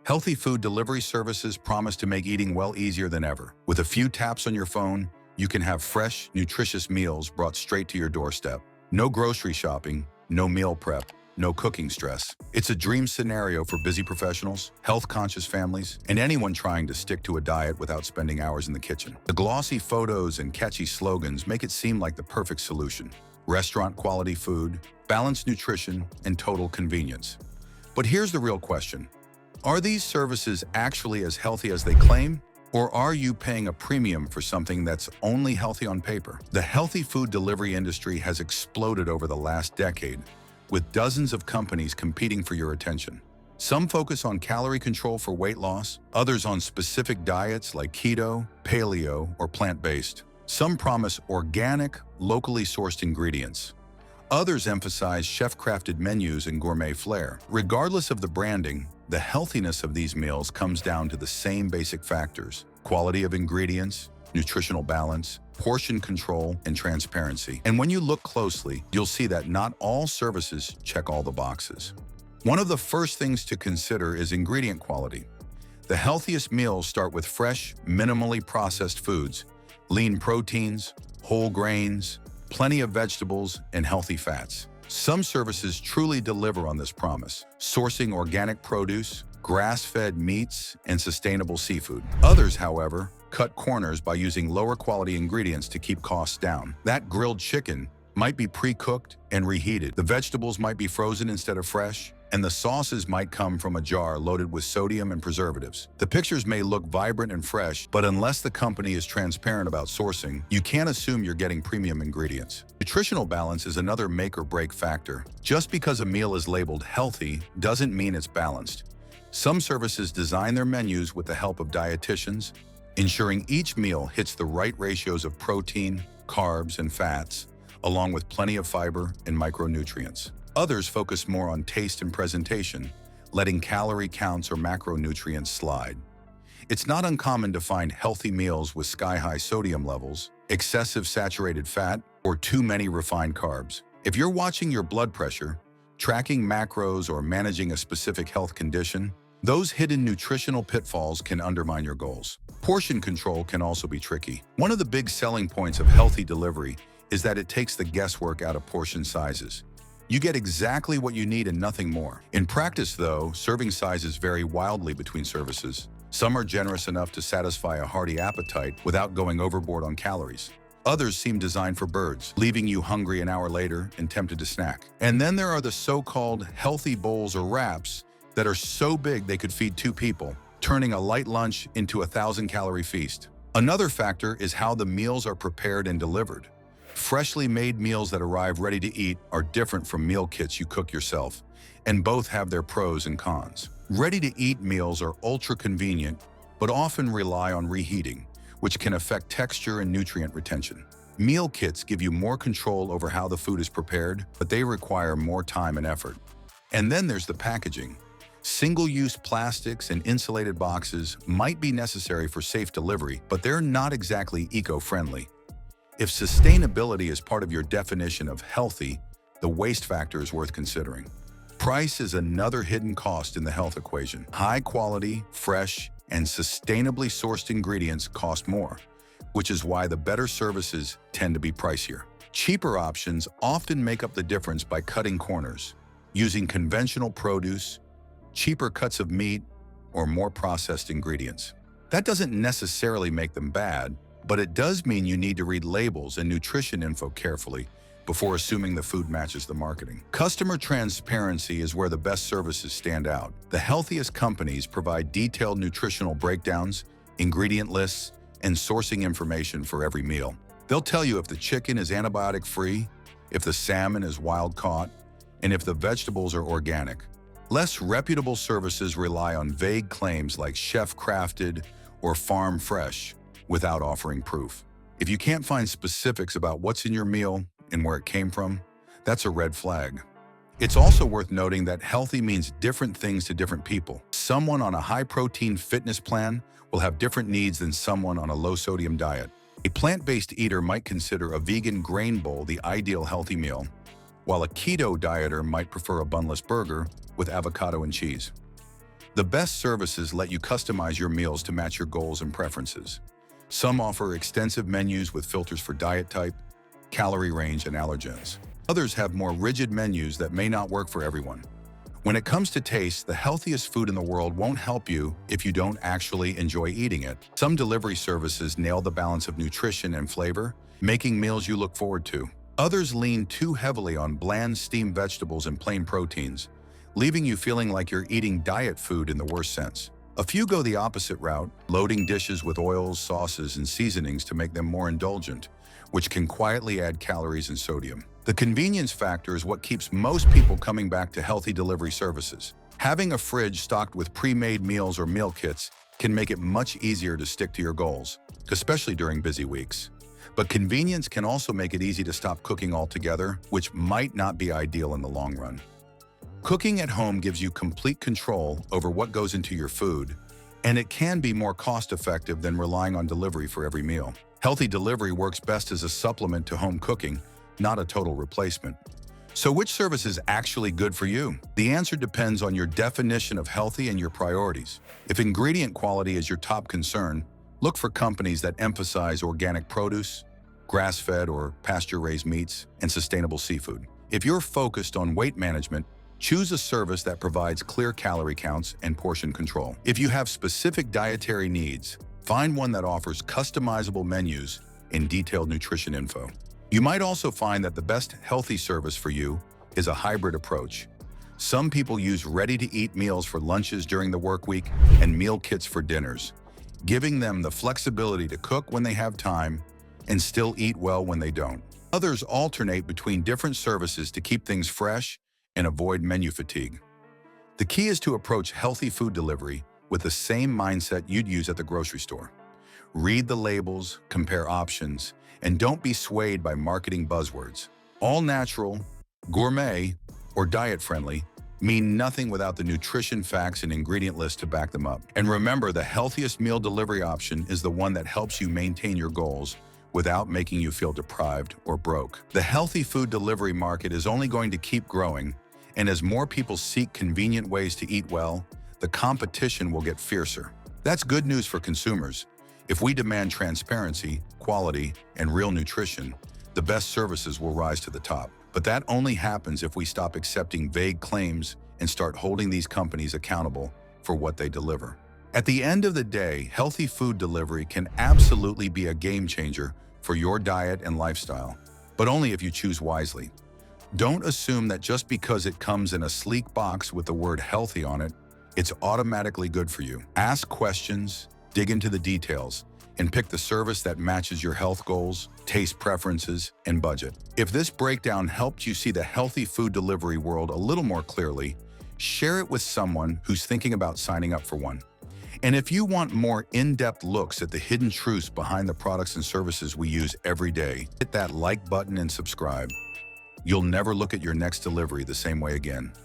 Healthy food delivery services promise to make eating well easier than ever. With a few taps on your phone, you can have fresh, nutritious meals brought straight to your doorstep. No grocery shopping, no meal prep, no cooking stress. It's a dream scenario for busy professionals, health-conscious families, and anyone trying to stick to a diet without spending hours in the kitchen. The glossy photos and catchy slogans make it seem like the perfect solution. Restaurant-quality food, balanced nutrition, and total convenience. But here's the real question. Are these services actually as healthy as they claim? Or are you paying a premium for something that's only healthy on paper? The healthy food delivery industry has exploded over the last decade, with dozens of companies competing for your attention. Some focus on calorie control for weight loss, others on specific diets like keto, paleo, or plant-based. Some promise organic, locally sourced ingredients. Others emphasize chef-crafted menus and gourmet flair. Regardless of the branding, the healthiness of these meals comes down to the same basic factors: quality of ingredients, nutritional balance, portion control, and transparency. And when you look closely, you'll see that not all services check all the boxes. One of the first things to consider is ingredient quality. The healthiest meals start with fresh, minimally processed foods, lean proteins, whole grains, plenty of vegetables, and healthy fats. Some services truly deliver on this promise, sourcing organic produce, grass-fed meats, and sustainable seafood. Others, however, cut corners by using lower quality ingredients to keep costs down. That grilled chicken might be pre-cooked and reheated. The vegetables might be frozen instead of fresh, and the sauces might come from a jar loaded with sodium and preservatives. The pictures may look vibrant and fresh, but unless the company is transparent about sourcing, you can't assume you're getting premium ingredients. Nutritional balance is another make or break factor. Just because a meal is labeled healthy doesn't mean it's balanced. Some services design their menus with the help of dietitians, ensuring each meal hits the right ratios of protein, carbs, and fats, along with plenty of fiber and micronutrients. Others focus more on taste and presentation, letting calorie counts or macronutrients slide. It's not uncommon to find healthy meals with sky-high sodium levels, excessive saturated fat, or too many refined carbs. If you're watching your blood pressure, tracking macros, or managing a specific health condition, those hidden nutritional pitfalls can undermine your goals. Portion control can also be tricky. One of the big selling points of healthy delivery is that it takes the guesswork out of portion sizes. You get exactly what you need and nothing more. In practice, though, serving sizes vary wildly between services. Some are generous enough to satisfy a hearty appetite without going overboard on calories. Others seem designed for birds, leaving you hungry an hour later and tempted to snack. And then there are the so-called healthy bowls or wraps that are so big they could feed 2 people, turning a light lunch into a 1,000-calorie feast. Another factor is how the meals are prepared and delivered. Freshly made meals that arrive ready to eat are different from meal kits you cook yourself, and both have their pros and cons. Ready-to-eat meals are ultra-convenient, but often rely on reheating, which can affect texture and nutrient retention. Meal kits give you more control over how the food is prepared, but they require more time and effort. And then there's the packaging. Single-use plastics and insulated boxes might be necessary for safe delivery, but they're not exactly eco-friendly. If sustainability is part of your definition of healthy, the waste factor is worth considering. Price is another hidden cost in the health equation. High quality, fresh, and sustainably sourced ingredients cost more, which is why the better services tend to be pricier. Cheaper options often make up the difference by cutting corners, using conventional produce, cheaper cuts of meat, or more processed ingredients. That doesn't necessarily make them bad, but it does mean you need to read labels and nutrition info carefully before assuming the food matches the marketing. Customer transparency is where the best services stand out. The healthiest companies provide detailed nutritional breakdowns, ingredient lists, and sourcing information for every meal. They'll tell you if the chicken is antibiotic-free, if the salmon is wild-caught, and if the vegetables are organic. Less reputable services rely on vague claims like chef-crafted or farm-fresh, without offering proof. If you can't find specifics about what's in your meal and where it came from, that's a red flag. It's also worth noting that healthy means different things to different people. Someone on a high-protein fitness plan will have different needs than someone on a low-sodium diet. A plant-based eater might consider a vegan grain bowl the ideal healthy meal, while a keto dieter might prefer a bunless burger with avocado and cheese. The best services let you customize your meals to match your goals and preferences. Some offer extensive menus with filters for diet type, calorie range, and allergens. Others have more rigid menus that may not work for everyone. When it comes to taste, the healthiest food in the world won't help you if you don't actually enjoy eating it. Some delivery services nail the balance of nutrition and flavor, making meals you look forward to. Others lean too heavily on bland steamed vegetables and plain proteins, leaving you feeling like you're eating diet food in the worst sense. A few go the opposite route, loading dishes with oils, sauces, and seasonings to make them more indulgent, which can quietly add calories and sodium. The convenience factor is what keeps most people coming back to healthy delivery services. Having a fridge stocked with pre-made meals or meal kits can make it much easier to stick to your goals, especially during busy weeks. But convenience can also make it easy to stop cooking altogether, which might not be ideal in the long run. Cooking at home gives you complete control over what goes into your food, and it can be more cost-effective than relying on delivery for every meal. Healthy delivery works best as a supplement to home cooking, not a total replacement. So which service is actually good for you? The answer depends on your definition of healthy and your priorities. If ingredient quality is your top concern, look for companies that emphasize organic produce, grass-fed or pasture-raised meats, and sustainable seafood. If you're focused on weight management, choose a service that provides clear calorie counts and portion control. If you have specific dietary needs, find one that offers customizable menus and detailed nutrition info. You might also find that the best healthy service for you is a hybrid approach. Some people use ready-to-eat meals for lunches during the work week and meal kits for dinners, giving them the flexibility to cook when they have time and still eat well when they don't. Others alternate between different services to keep things fresh and avoid menu fatigue. The key is to approach healthy food delivery with the same mindset you'd use at the grocery store. Read the labels, compare options, and don't be swayed by marketing buzzwords. All natural, gourmet, or diet-friendly mean nothing without the nutrition facts and ingredient list to back them up. And remember, the healthiest meal delivery option is the one that helps you maintain your goals without making you feel deprived or broke. The healthy food delivery market is only going to keep growing, and as more people seek convenient ways to eat well, the competition will get fiercer. That's good news for consumers. If we demand transparency, quality, and real nutrition, the best services will rise to the top. But that only happens if we stop accepting vague claims and start holding these companies accountable for what they deliver. At the end of the day, healthy food delivery can absolutely be a game changer for your diet and lifestyle, but only if you choose wisely. Don't assume that just because it comes in a sleek box with the word healthy on it, it's automatically good for you. Ask questions, dig into the details, and pick the service that matches your health goals, taste preferences, and budget. If this breakdown helped you see the healthy food delivery world a little more clearly, share it with someone who's thinking about signing up for one. And if you want more in-depth looks at the hidden truths behind the products and services we use every day, hit that like button and subscribe. You'll never look at your next delivery the same way again.